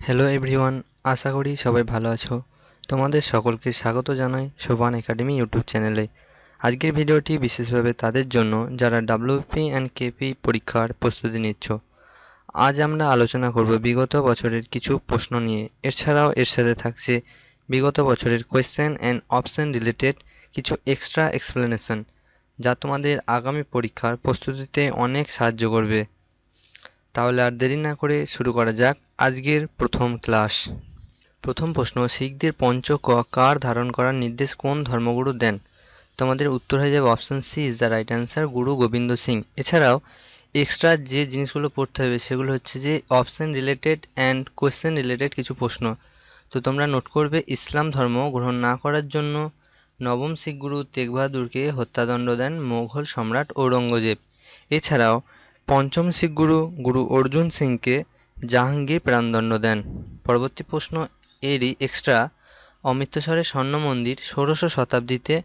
Hello everyone, আশা করি সবাই ভালো আছো। তোমাদের সকলকে স্বাগত জানাই সোপান একাডেমি ইউটিউব চ্যানেলে। আজকের ভিডিওটি বিশেষভাবে তাদের জন্য যারা ডাব্লিউপি অ্যান্ড কেপি পরীক্ষার প্রস্তুতি নিচ্ছ। আজ আমরা আলোচনা করব বিগত বছরের কিছু প্রশ্ন নিয়ে। এছাড়াও এর সাথে থাকছে বিগত বছরের কোয়েশ্চেন অ্যান্ড অপশন রিলেটেড কিছু এক্সট্রা এক্সপ্লেনেশন, যা তোমাদের আগামী পরীক্ষার প্রস্তুতিতে অনেক সাহায্য করবে। তাহলে আর দেরি না করে শুরু করা যাক আজকের প্রথম ক্লাস। প্রথম প্রশ্ন, শিখদের পঞ্চক কার ধারণ করার নির্দেশ কোন ধর্মগুরু দেন? তোমাদের উত্তর হয়ে যাবে option C is the right answer, Guru Gobind Singh. এছাড়াও এক্সট্রা যে জিনিসগুলো পড়তে হবে সেগুলো হচ্ছে যে option related and question related কিছু প্রশ্ন। তো তোমরা নোট করবে, ইসলাম ধর্ম গ্রহণ না করার জন্য নবম শিখ গুরু তেগ বাহাদুরকে হত্যাদণ্ড দেন মোগল সম্রাট ঔরঙ্গজেব। এছাড়াও পঞ্চম শিখ গুরু গুরু অর্জুন সিংকে জাহাঙ্গীর প্রাণদণ্ড দেন। পরবর্তী প্রশ্ন এরই এক্সট্রা, অমৃতসরের স্বর্ণ মন্দির ষোড়শ শতাব্দীতে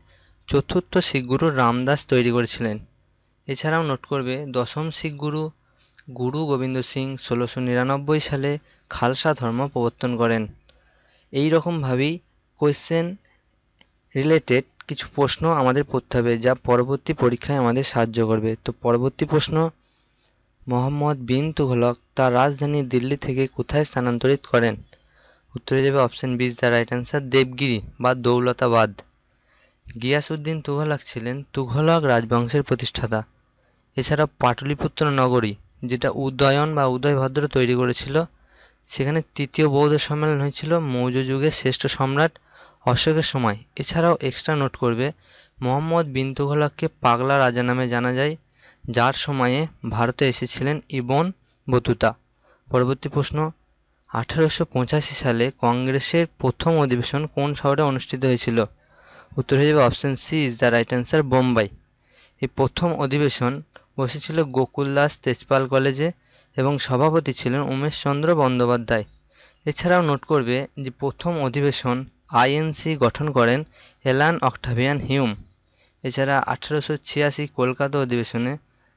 চতুর্থ শিখ গুরু রামদাস তৈরি করেছিলেন। এছাড়াও নোট করবে, দশম শিখ গুরু গুরু গোবিন্দ সিং 1699 সালে খালসা ধর্ম প্রবর্তন করেন। এই রকমভাবেই কোয়েশ্চেন রিলেটেড কিছু প্রশ্ন আমাদের পড়তে হবে, যা পরবর্তী পরীক্ষায় আমাদের সাহায্য করবে। তো পরবর্তী প্রশ্ন, মোহাম্মদ বিন তুঘলক তার রাজধানী দিল্লি থেকে কোথায় স্থানান্তরিত করেন? উত্তরে যাবে option B is the right answer, Devagiri বা দৌলতাবাদ। গিয়াসউদ্দিন তুঘলক ছিলেন তুঘলক রাজবংশের প্রতিষ্ঠাতা। এছাড়া পাটলিপুত্র নগরী, যেটা উদয়ন বা উদয়ভদ্র তৈরি করেছিল, সেখানে তৃতীয় বৌদ্ধ সম্মেলন হয়েছিল মৌর্য যুগের শ্রেষ্ঠ সম্রাট অশোকের সময়। এছাড়াও এক্সট্রা নোট করবে, মোহাম্মদ বিন তুঘলককে পাগলা রাজা নামে জানা যায়, যার সময়ে ভারতে এসেছিলেন ইবন বতুতা। পরবর্তী প্রশ্ন, 1885 সালে কংগ্রেসের প্রথম অধিবেশন কোন শহরে অনুষ্ঠিত হয়েছিল? উত্তর হয়ে যাবে option C is the right answer, Bombay. এই প্রথম অধিবেশন বসেছিল গোকুলদাস তেজপাল কলেজে এবং সভাপতি ছিলেন উমেশচন্দ্র বন্দ্যোপাধ্যায়। এছাড়াও নোট করবে যে প্রথম অধিবেশন আইএনসি গঠন করেন অ্যালান অক্টাভিয়ান হিউম। এছাড়া 1886 কলকাতা অধিবেশনে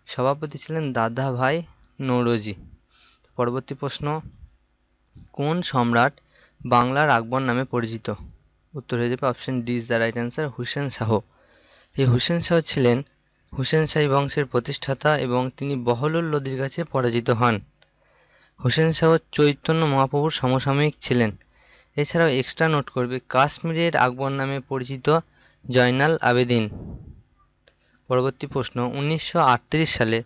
সভাপতি ছিলেন দাদাভাই নৌরোজি। পরবর্তী প্রশ্ন, কোন সম্রাট বাংলার আকবর নামে পরিচিত? উত্তর হয়ে যাবে option D is the right answer, Hussain Shah. এই হুসেন শাহ ছিলেন হুসেন শাহী বংশের প্রতিষ্ঠাতা এবং তিনি বহলুল লোদীর কাছে পরাজিত হন। হুসেন শাহ চৈতন্য মহাপ্রভুর সমসাময়িক ছিলেন। এছাড়াও এক্সট্রা নোট করবে, কাশ্মীরের আকবর নামে পরিচিত জয়নাল আবেদিন। পরবর্তী প্রশ্ন, 1938 সালে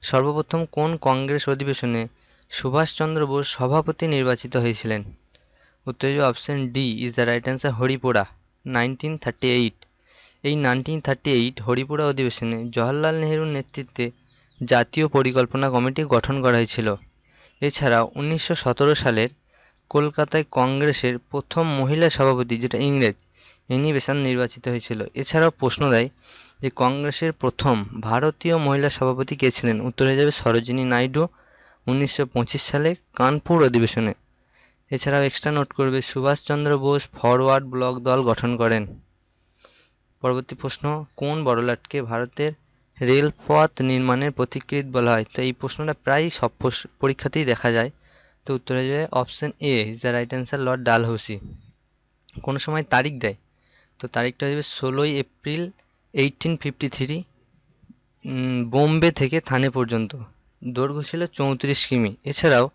সর্বপ্রথম কোন কংগ্রেস অধিবেশনে সুভাষচন্দ্র বোস সভাপতি নির্বাচিত হয়েছিলেন? উত্তর option D is the right answer, Haripura, 1938। এই 1938 হরিপুরা অধিবেশনে জওহরলাল নেহরুর নেতৃত্বে জাতীয় পরিকল্পনা কমিটি গঠন করা হয়েছিল। এছাড়াও 1917 সালের কলকাতায় কংগ্রেসের প্রথম মহিলা সভাপতি, যেটা ইংরেজ, এনি বেসান্ট নির্বাচিত হয়েছিল। এছাড়াও প্রশ্ন দেয় যে কংগ্রেসের প্রথম ভারতীয় মহিলা সভাপতি কে ছিলেন? উত্তর হয়ে যাবে সরোজিনী নাইডু, 1925 সালে কানপুর অধিবেশনে। এছাড়াও এক্সট্রা নোট করবে, সুভাষচন্দ্র বোস ফরওয়ার্ড ব্লক দল গঠন করেন। পরবর্তী প্রশ্ন, কোন বড়লাটকে ভারতের রেলপথ নির্মাণের পথিকৃৎ বলা হয়? তো এই প্রশ্নটা প্রায় সব পরীক্ষাতেই দেখা যায়। তো উত্তর হয়ে যাবে option A is the right answer, Lord Dalhousie. কোনো সময় তারিখ দেয়, তো তারিখটা হয়ে যাবে 16 এপ্রিল 1853, বোম্বে থেকে থানে পর্যন্ত। দৈর্ঘ্য ছিল 34 কিমি। এছাড়াও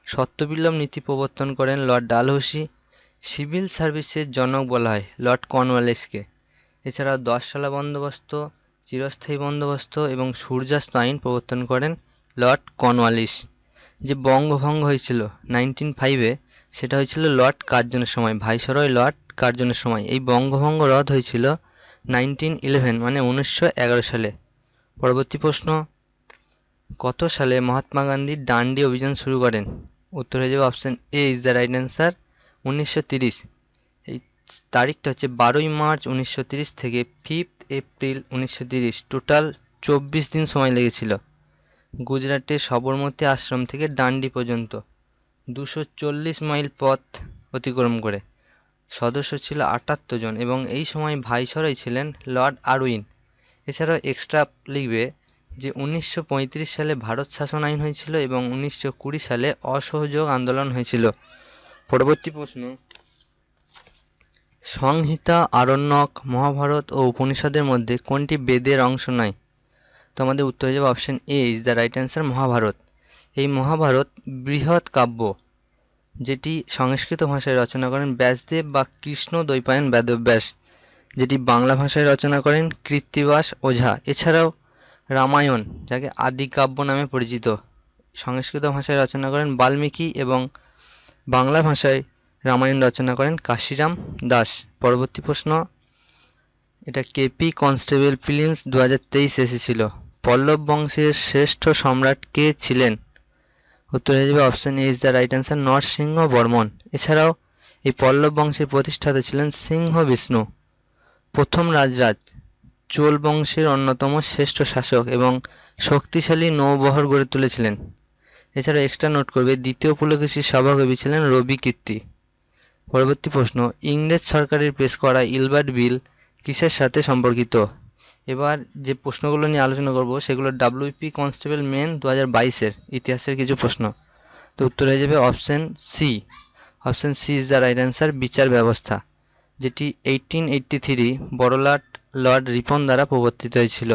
সত্যবিল্লভ নীতি প্রবর্তন করেন লর্ড ডালহৌসি। সিভিল সার্ভিসের জনক বলা হয় লর্ড কর্নওয়ালিসকে। এছাড়াও 10 সালা বন্দোবস্ত, চিরস্থায়ী বন্দোবস্ত এবং সূর্যাস্ত আইন প্রবর্তন করেন লর্ড কর্নওয়ালিস। যে বঙ্গভঙ্গ হয়েছিল 1905-এ, সেটা হয়েছিল লর্ড কার্জনের সময়, ভাইসরয় লর্ড কার্জনের সময়। এই বঙ্গভঙ্গ রদ হয়েছিল 1911 মানে 1911 সালে। পরবর্তী প্রশ্ন, কত সালে মহাত্মা গান্ধী ডান্ডি অভিযান শুরু করেন? উত্তর হয়ে যাবে option A is the right answer, 1930। এই তারিখটা হচ্ছে 12ই মার্চ 1930 থেকে 5 এপ্রিল 1930। টোটাল 24 দিন সময় লেগেছিল। গুজরাটের সবরমতী আশ্রম থেকে ডান্ডি পর্যন্ত 240 মাইল পথ অতিক্রম করে। সদস্য ছিল 78 জন এবং এই সময় ভাইসরয় ছিলেন লর্ড আরউইন। এছাড়াও এক্সট্রা লিখবে যে 1935 সালে ভারত শাসন আইন হয়েছিল এবং 1920 সালে অসহযোগ আন্দোলন হয়েছিল। পরবর্তী প্রশ্ন, সংহিতা, আরণ্যক, মহাভারত ও উপনিষদের মধ্যে কোনটি বেদের অংশ নয়? তো আমাদের উত্তর হয়ে যাবে option A is the right answer, Mahabharata. এই মহাভারত বৃহৎ কাব্য, যেটি সংস্কৃত ভাষায় রচনা করেন ব্যাসদেব বা কৃষ্ণ দ্বৈপায়ন বেদব্যাস, যেটি বাংলা ভাষায় রচনা করেন কৃত্তিবাস ওঝা। এছাড়াও রামায়ণ, যাকে আদিকাব্য নামে পরিচিত, সংস্কৃত ভাষায় রচনা করেন বাল্মীকি এবং বাংলা ভাষায় রামায়ণ রচনা করেন কাশিরাম দাস। পরবর্তী প্রশ্ন, এটা কেপি কনস্টেবল প্রিলিমস 2023 এসেছিল। পল্লব বংশের শ্রেষ্ঠ সম্রাট কে ছিলেন? উত্তর হয়ে যাবে option A is the right answer, Narasimha Varman. এছাড়াও এই পল্লব বংশের প্রতিষ্ঠাতা ছিলেন সিংহ বিষ্ণু। প্রথম রাজরাজ, চোল বংশের অন্যতম শ্রেষ্ঠ শাসক এবং শক্তিশালী নৌবহর গড়ে তুলেছিলেন। এছাড়া এক্সট্রা নোট করবে, দ্বিতীয় পুলকেশীর সভাকবি ছিলেন রবি কীর্তি। পরবর্তী প্রশ্ন, ইংরেজ সরকারের পেশ করা ইলবার্ট বিল কিসের সাথে সম্পর্কিত? এবার যে প্রশ্নগুলো নিয়ে আলোচনা করব সেগুলো ডাব্লিউপি কনস্টেবল মেন 2022-এর ইতিহাসের কিছু প্রশ্ন। তো উত্তর হয়ে যাবে option C. Option C is the right answer, বিচার ব্যবস্থা, যেটি 1883 বড়লাট লর্ড রিপন দ্বারা প্রবর্তিত হয়েছিল।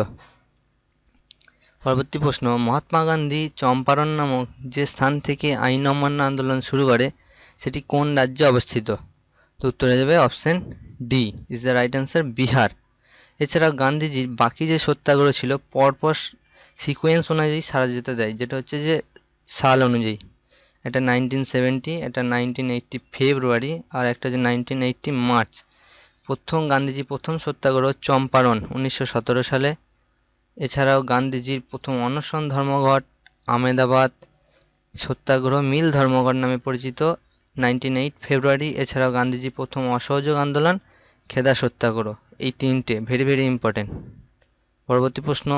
পরবর্তী প্রশ্ন, মহাত্মা গান্ধী চম্পারণ নামক যে স্থান থেকে আইন অমান্য আন্দোলন শুরু করে সেটি কোন রাজ্যে অবস্থিত? তো উত্তর হয়ে যাবে option D is the right answer, Bihar. এছাড়াও গান্ধীজির বাকি যে সত্যাগ্রহ ছিল পরপর সিকোয়েন্স অনুযায়ী সারা যেতে দেয়, যেটা হচ্ছে যে সাল অনুযায়ী। এটা 1970, এটা 1980 ফেব্রুয়ারি, আর একটা যে 1980 মার্চ। গান্ধীজি প্রথম সত্যাগ্রহ চম্পারণ 1917 সালে। এছাড়াও গান্ধীজির প্রথম অনশন ধর্মঘট আহমেদাবাদ সত্যাগ্রহ মিল ধর্মঘট নামে পরিচিত 1908 ফেব্রুয়ারি। এছাড়াও গান্ধীজির প্রথম অসহযোগ আন্দোলন খেদা সত্যাগ্রহ। এই তিনটে ভেরি ভেরি ইম্পর্টেন্ট। পরবর্তী প্রশ্ন,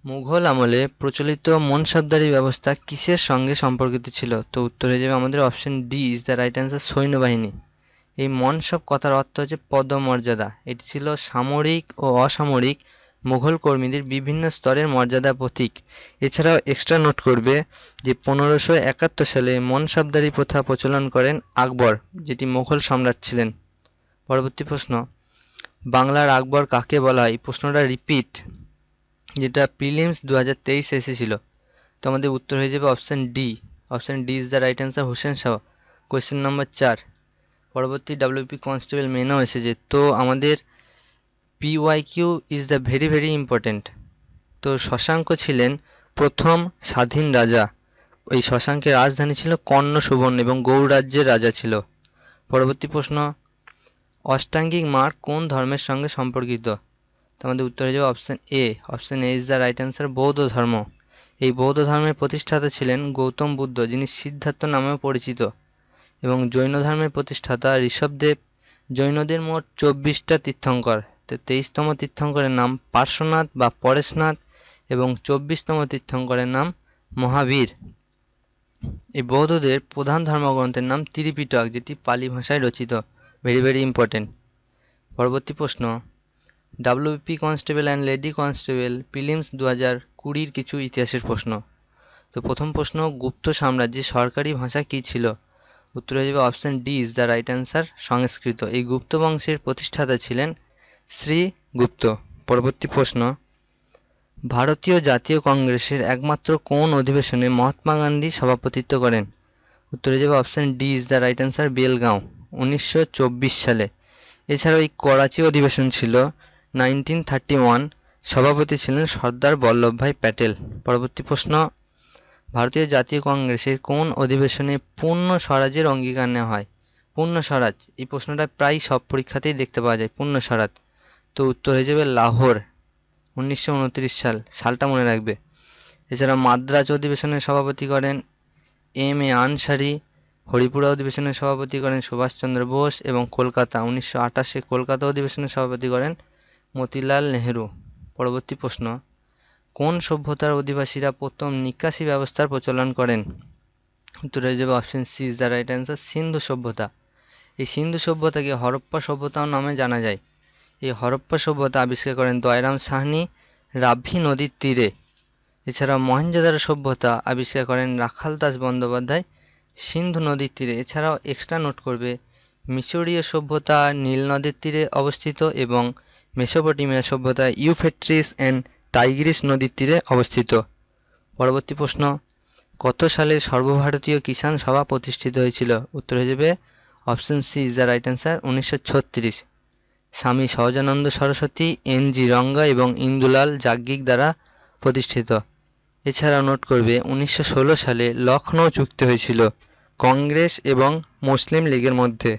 মুঘল আমলে প্রচলিত মনসবদারি ব্যবস্থা কিসের সঙ্গে সম্পর্কিত ছিল? তো উত্তর হয়ে যাবে আমাদের option D is the right answer, সৈন্যবাহিনী। এই মনসব কথার অর্থ হচ্ছে পদমর্যাদা। এটি ছিল সামরিক ও অসামরিক মুঘল কর্মীদের বিভিন্ন স্তরের মর্যাদা প্রতীক। এছাড়াও এক্সট্রা নোট করবে যে 1571 সালে মনসবদারি প্রথা প্রচলন করেন আকবর, যেটি মুঘল সম্রাট ছিলেন। পরবর্তী প্রশ্ন, বাংলার আকবর কাকে বলা হয়? এই প্রশ্নটা রিপিট, যেটা প্রিলিমস 2023 এসেছিল। তো আমাদের উত্তর হয়ে যাবে option D. Option D is the right answer, Hossain Shah. Question number 4। পরবর্তী ডাব্লিউপি কনস্টেবল মেনও এসেছে। তো আমাদের PYQ is the very very important. তো শশাঙ্ক ছিলেন প্রথম স্বাধীন রাজা। এই শশাঙ্কের রাজধানী ছিল কর্ণ সুবর্ণ এবং গৌড় রাজ্যের রাজা ছিল। পরবর্তী প্রশ্ন, অষ্টাঙ্গিক মার্গ কোন ধর্মের সঙ্গে সম্পর্কিত? তো আমাদের উত্তর হয়ে যাবে option A. Option A is the right answer, বৌদ্ধ ধর্ম। এই বৌদ্ধ ধর্মের প্রতিষ্ঠাতা ছিলেন গৌতম বুদ্ধ, যিনি সিদ্ধার্থ নামেও পরিচিত। এবং জৈন ধর্মের প্রতিষ্ঠাতা ঋষভদেব। জৈনদের মোট 24টা তীর্থঙ্কর। 23তম তীর্থঙ্করের নাম পার্শ্বনাথ বা পরেশনাথ এবং 24তম তীর্থঙ্করের নাম মহাবীর। এই বৌদ্ধদের প্রধান ধর্মগ্রন্থের নাম ত্রিপিটক, যেটি পালি ভাষায় রচিত। Very very important. পরবর্তী প্রশ্ন, WP constable and lady constable prelims 2020 কিছু ইতিহাসের প্রশ্ন। তো প্রথম প্রশ্ন, গুপ্ত সাম্রাজ্যের সরকারি ভাষা কী ছিল? উত্তর হয়ে যাবে option D is the right answer, Sanskrit. এই গুপ্ত বংশের প্রতিষ্ঠাতা ছিলেন শ্রীগুপ্ত। পরবর্তী প্রশ্ন, ভারতীয় জাতীয় কংগ্রেসের একমাত্র কোন অধিবেশনে মহাত্মা গান্ধী সভাপতিত্ব করেন? উত্তর হয়ে যাবে option D is the right answer, Belgaum, 1924 সালে। এছাড়াও এই করাচি অধিবেশন ছিল 1931। সভাপতি ছিলেন সর্দার বল্লভভাই প্যাটেল। পরবর্তী প্রশ্ন, ভারতীয় জাতীয় কংগ্রেসের কোন অধিবেশনে পূর্ণ স্বরাজের অঙ্গীকার নেওয়া হয়? পূর্ণ স্বরাজ, এই প্রশ্নটা প্রায় সব পরীক্ষাতেই দেখতে পাওয়া যায়, পূর্ণ স্বরাজ। তো উত্তর হয়ে যাবে লাহোর, 1929 সাল। সালটা মনে রাখবে। এছাড়া মাদ্রাজ অধিবেশনের সভাপতি করেন এম.এ. আনসারি। হরিপুরা অধিবেশনের সভাপতি করেন সুভাষচন্দ্র বোস এবং কলকাতা 1928 কলকাতা অধিবেশনের সভাপতি করেন মতিলাল নেহেরু। পরবর্তী প্রশ্ন, কোন সভ্যতার অধিবাসীরা প্রথম নিকাশি ব্যবস্থার প্রচলন করেন? উত্তর হয়ে যাবে option C is the right answer, Sindhu সভ্যতা। এই সিন্ধু সভ্যতাকে হরপ্পা সভ্যতাও নামে জানা যায়। এই হরপ্পা সভ্যতা আবিষ্কার করেন দয়রাম সাহনি রাভি নদীর তীরে। এছাড়া মহেঞ্জোদারো সভ্যতা আবিষ্কার করেন রাখাল দাস বন্দ্যোপাধ্যায় সিন্ধু নদীর তীরে। এছাড়াও এক্সট্রা নোট করবে মিশরীয় সভ্যতা নীল নদের তীরে অবস্থিত এবং মেসোপটেমিয়া সভ্যতা ইউফ্রেটিস অ্যান্ড টাইগ্রিস নদীর তীরে অবস্থিত। পরবর্তী প্রশ্ন, কত সালে সর্বভারতীয় কিষাণ সভা প্রতিষ্ঠিত হয়েছিল? উত্তর হয়ে যাবে option C is the right answer, 1936। Swami Sahajanand Saraswati, NG. Ranga এবং ইন্দুলাল যাজ্ঞিক দ্বারা প্রতিষ্ঠিত। এছাড়াও নোট করবে 1916 সালে লখনৌ চুক্তি হয়েছিল কংগ্রেস এবং মুসলিম লীগের মধ্যে।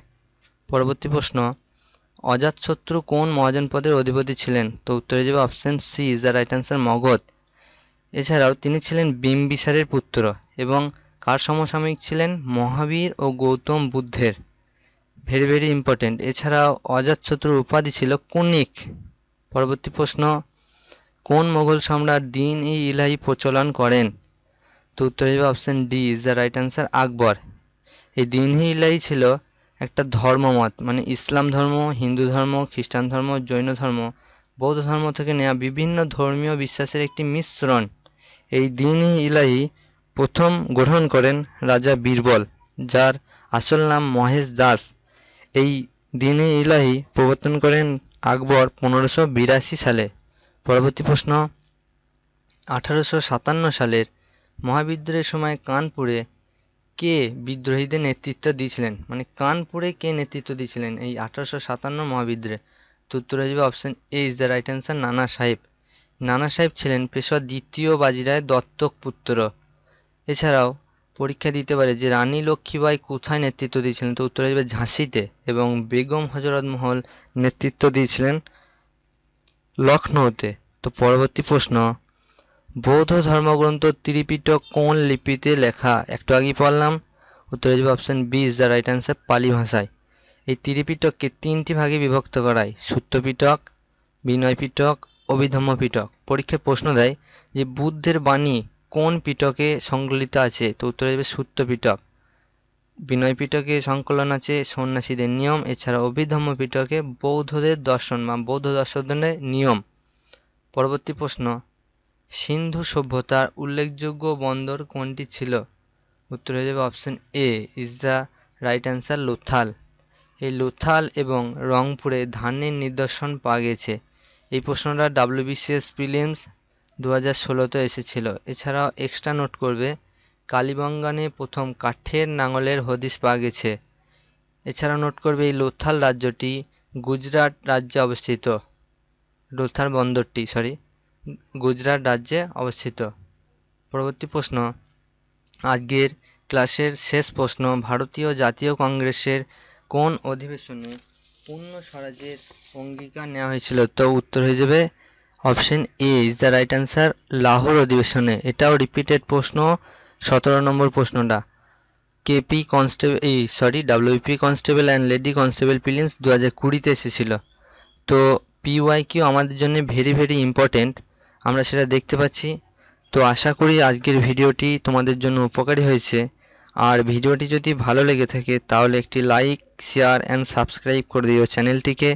পরবর্তী প্রশ্ন, অজাতশত্রু কোন মহাজনপদের অধিপতি ছিলেন? তো উত্তর হয়ে যাবে option C is the right answer, Magadha. এছাড়াও তিনি ছিলেন বিম্বিসারের পুত্র এবং কার সমসাময়িক ছিলেন? মহাবীর ও গৌতম বুদ্ধের। Very very important. এছাড়াও অজাতশত্রুর উপাধি ছিল কুনিক। পরবর্তী প্রশ্ন, কোন মোগল সম্রাট দ্বীন-ই-ইলাহি প্রচলন করেন? তো উত্তর হবে option D is the right answer, Akbar. এই দ্বীন-ই-ইলাহি ছিল একটা ধর্মমত, মানে ইসলাম ধর্ম, হিন্দু ধর্ম, খ্রিস্টান ধর্ম, জৈন ধর্ম, বৌদ্ধ ধর্ম থেকে নেওয়া বিভিন্ন ধর্মীয় বিশ্বাসের একটি মিশ্রণ। এই দ্বীন-ই-ইলাহি প্রথম গ্রহণ করেন রাজা বীরবল, যার আসল নাম মহেশ দাস। এই দ্বীন-ই-ইলাহি প্রবর্তন করেন আকবর 1582 সালে। পরবর্তী প্রশ্ন, 1857 সালের মহাবিদ্রোহের সময় কানপুরে কে বিদ্রোহীদের নেতৃত্ব দিয়েছিলেন? মানে কানপুরে কে নেতৃত্ব দিয়েছিলেন এই 1857 মহাবিদ্রোহে? তো উত্তর হয়ে যাবে option A is the right answer, নানা সাহেব। নানা সাহেব ছিলেন পেশোয়া দ্বিতীয় বাজিরায়ের দত্তক পুত্র। এছাড়াও পরীক্ষা দিতে পারে যে রানী লক্ষ্মীবাঈ কোথায় নেতৃত্ব দিয়েছিলেন? তো উত্তর হয়ে যাবে ঝাঁসিতে। এবং বেগম হজরত মহল নেতৃত্ব দিয়েছিলেন লখনৌতে। তো পরবর্তী প্রশ্ন, বৌদ্ধ ধর্মগ্রন্থ ত্রিপিটক কোন লিপিতে লেখা? একটু আগেই পড়লাম, উত্তর হয়ে যাবে option B is the right answer, Pali ভাষায়। এই ত্রিপিটককে 3টি ভাগে বিভক্ত করায়, সূত্র পিটক, বিনয় পিটক, অভিধম্ম পিটক। পরীক্ষায় প্রশ্ন দেয় যে বুদ্ধের বাণী কোন পিটকে সংকলিত আছে? তো উত্তর হয়ে যাবে সূত্র পিটক। বিনয় পিটকে সংকলন আছে সন্ন্যাসীদের নিয়ম। এছাড়া অভিধম্ম পিটকে বৌদ্ধদের দর্শন বা বৌদ্ধ দর্শনের নিয়ম। পরবর্তী প্রশ্ন, সিন্ধু সভ্যতার উল্লেখযোগ্য বন্দর কোনটি ছিল? উত্তর হয়ে যাবে option A is the right answer, Lothal. এই লোথাল এবং রংপুরে ধানের নিদর্শন পাওয়া গেছে। এই প্রশ্নটা WBCS প্রিলিমস 2016-তে এসেছিল। এছাড়াও এক্সট্রা নোট করবে কালীবঙ্গানে প্রথম কাঠের নাঙলের হদিশ পাওয়া গেছে। এছাড়াও নোট করবে এই লোথাল রাজ্যটি গুজরাট রাজ্যে অবস্থিত। লোথাল বন্দরটি গুজরাট রাজ্যে অবস্থিত। পরবর্তী প্রশ্ন, আজকের ক্লাসের শেষ প্রশ্ন, ভারতীয় জাতীয় কংগ্রেসের কোন অধিবেশনে পূর্ণ স্বরাজের অঙ্গীকার নেওয়া হয়েছিল? তো উত্তর হয়ে যাবে option A is the right answer, Lahore অধিবেশনে। এটাও রিপিটেড প্রশ্ন, 17 নম্বর প্রশ্নটা। WP constable and lady constable prelims 2020-তে এসেছিল। তো PYQ আমাদের জন্য ভেরি ভেরি ইম্পর্টেন্ট, আমরা সেটা দেখতে পাচ্ছি। তো আশা করি আজকের ভিডিওটি তোমাদের জন্য উপকারী হয়েছে। আর ভিডিওটি যদি ভালো লেগে থাকে তাহলে একটি লাইক, শেয়ার অ্যান্ড সাবস্ক্রাইব করে দিও চ্যানেলটিকে।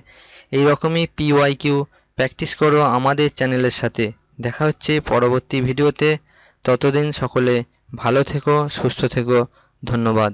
এইরকমই PYQ প্র্যাকটিস করো আমাদের চ্যানেলের সাথে। দেখা হচ্ছে পরবর্তী ভিডিওতে। ততদিন সকলে ভালো থেকো, সুস্থ থেকো। ধন্যবাদ।